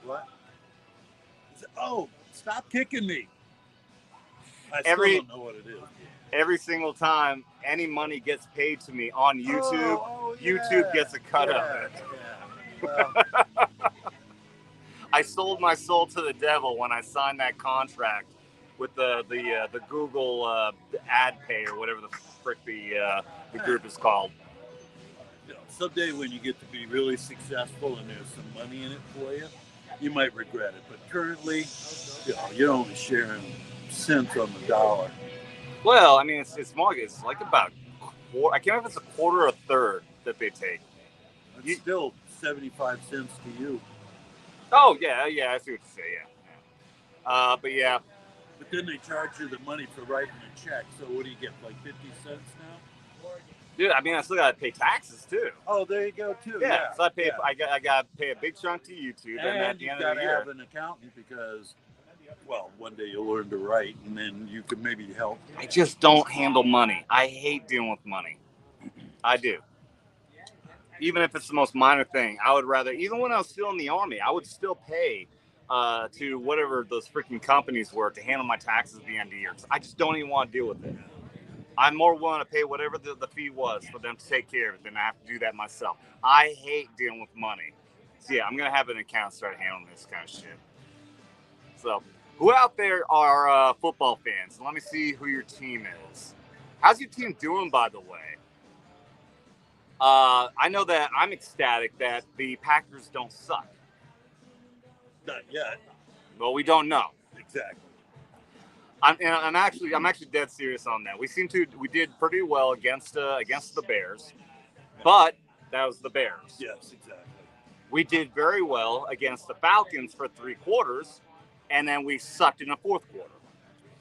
What? Oh, stop kicking me. I still don't know what it is. Every single time any money gets paid to me on YouTube, YouTube gets a cut of it. Yeah. Well. I sold my soul to the devil when I signed that contract with the Google ad pay or whatever the frick the group is called. You know, someday when you get to be really successful and there's some money in it for you, you might regret it. But currently, you're only sharing cents on the dollar. Well, I mean, it's more. It's like about I can't remember if it's a quarter or a third that they take. It's still 75 cents to you. Oh yeah, I see what you say. Yeah. But yeah. But then they charge you the money for writing a check. So what do you get? Like 50 cents now? Dude, I mean, I still gotta pay taxes too. Oh, there you go too. Yeah, so I pay. Yeah. I got to pay a big chunk to YouTube, and at And the you end got of the to year, have an accountant because, well, one day you'll learn to write, and then you can maybe help. I just don't handle money. I hate dealing with money. I do. Even if it's the most minor thing, I would rather. Even when I was still in the Army, I would still pay to whatever those freaking companies were to handle my taxes at the end of the year. 'Cause I just don't even want to deal with it. I'm more willing to pay whatever the fee was for them to take care of it than I have to do that myself. I hate dealing with money. So yeah, I'm gonna have an account start handling this kind of shit. So, who out there are football fans? Let me see who your team is. How's your team doing, by the way? I know that I'm ecstatic that the Packers don't suck. Not yet. Well, we don't know. Exactly. I'm actually dead serious on that. We did pretty well against the Bears, but that was the Bears. Yes, exactly. We did very well against the Falcons for 3 quarters, and then we sucked in the 4th quarter.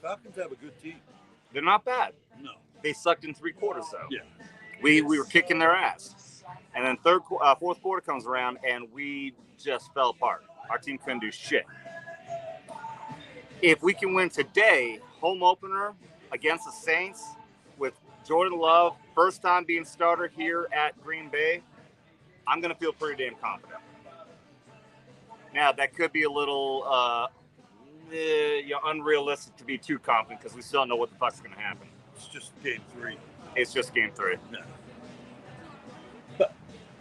Falcons have a good team. They're not bad. No. They sucked in 3 quarters though. Yeah. We were kicking their ass, and then 4th quarter comes around, and we just fell apart. Our team couldn't do shit. If we can win today, home opener against the Saints with Jordan Love, first time being starter here at Green Bay, I'm going to feel pretty damn confident. Now, that could be a little unrealistic to be too confident because we still don't know what the fuck's going to happen. It's just game 3. It's just game 3. No. But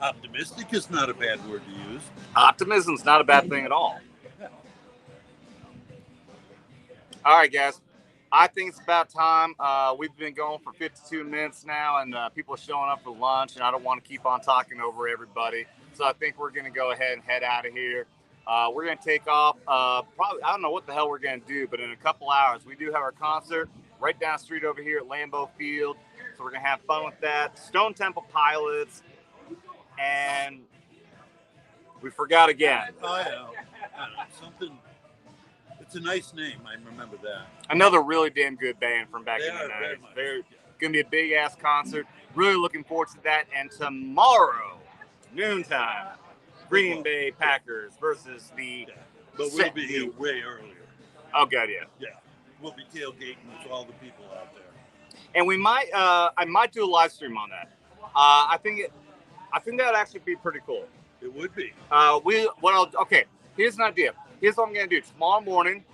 optimistic is not a bad word to use. Optimism's not a bad thing at all. All right, guys. I think it's about time. We've been going for 52 minutes now, and people are showing up for lunch, and I don't want to keep on talking over everybody. So I think we're going to go ahead and head out of here. We're going to take off. Probably, I don't know what the hell we're going to do, but in a couple hours, we do have our concert right down the street over here at Lambeau Field. So we're going to have fun with that. Stone Temple Pilots, and we forgot again. I know. Something. It's a nice name. I remember that. Another really damn good band from back They in the are very 90s. much. They're going to be a big ass concert. Really looking forward to that. And tomorrow, noontime, Green Bay Packers versus the. Yeah. But we'll be here way earlier. Oh god, yeah. Yeah. We'll be tailgating with all the people out there. And we might, I might do a live stream on that. I think that would actually be pretty cool. It would be. Okay, here's an idea. Here's what I'm going to do. Tomorrow morning,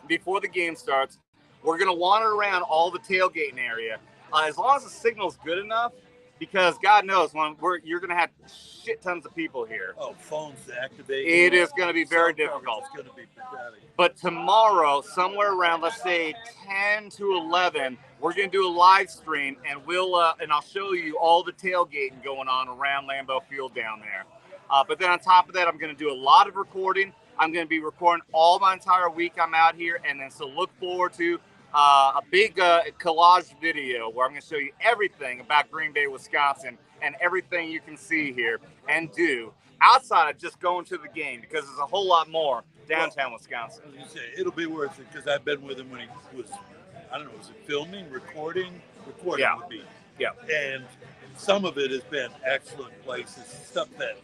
before the game starts, we're going to wander around all the tailgating area. As long as the signal's good enough, because God knows, you're going to have shit tons of people here. Oh, phones to activate. It is going to be very difficult. It's going to be pathetic. But tomorrow, somewhere around, let's say 10 to 11, we're going to do a live stream, and I'll show you all the tailgating going on around Lambeau Field down there. But then on top of that, I'm going to do a lot of recording. I'm going to be recording all my entire week I'm out here, and then so look forward to a big collage video where I'm going to show you everything about Green Bay, Wisconsin, and everything you can see here and do outside of just going to the game, because there's a whole lot more downtown Wisconsin. I was going to say, it'll be worth it because I've been with him when he was, I don't know, was it filming, recording? Recording Yeah. would be. Yeah. And some of it has been excellent places, stuff that.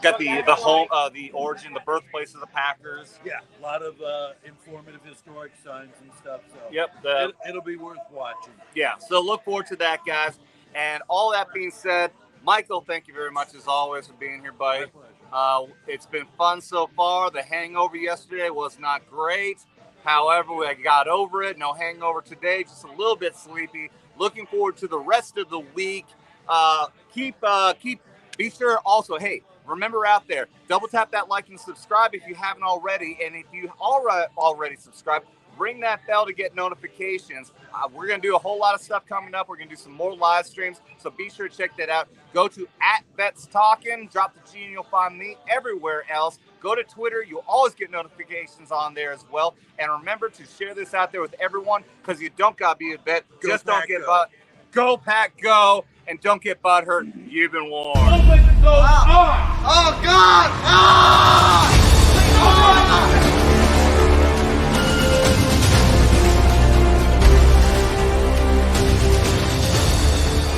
Got the home, the origin, the birthplace of the Packers. Yeah, a lot of informative historic signs and stuff. So Yep. it'll be worth watching. Yeah, so look forward to that, guys. And all that being said, Michael, thank you very much as always for being here, buddy. My pleasure. It's been fun so far. The hangover yesterday was not great. However, we got over it. No hangover today, just a little bit sleepy. Looking forward to the rest of the week. Be sure also, hey, remember out there, double tap that like and subscribe if you haven't already. And if you already subscribed, ring that bell to get notifications. We're going to do a whole lot of stuff coming up. We're going to do some more live streams. So be sure to check that out. Go to @VetsTalkin. Drop the G and you'll find me everywhere else. Go to Twitter. You'll always get notifications on there as well. And remember to share this out there with everyone, because you don't got to be a vet. Just don't get butt. Go Pack, go. And don't get butthurt. You've been warned. Don't let it go on. Oh, God! Ah!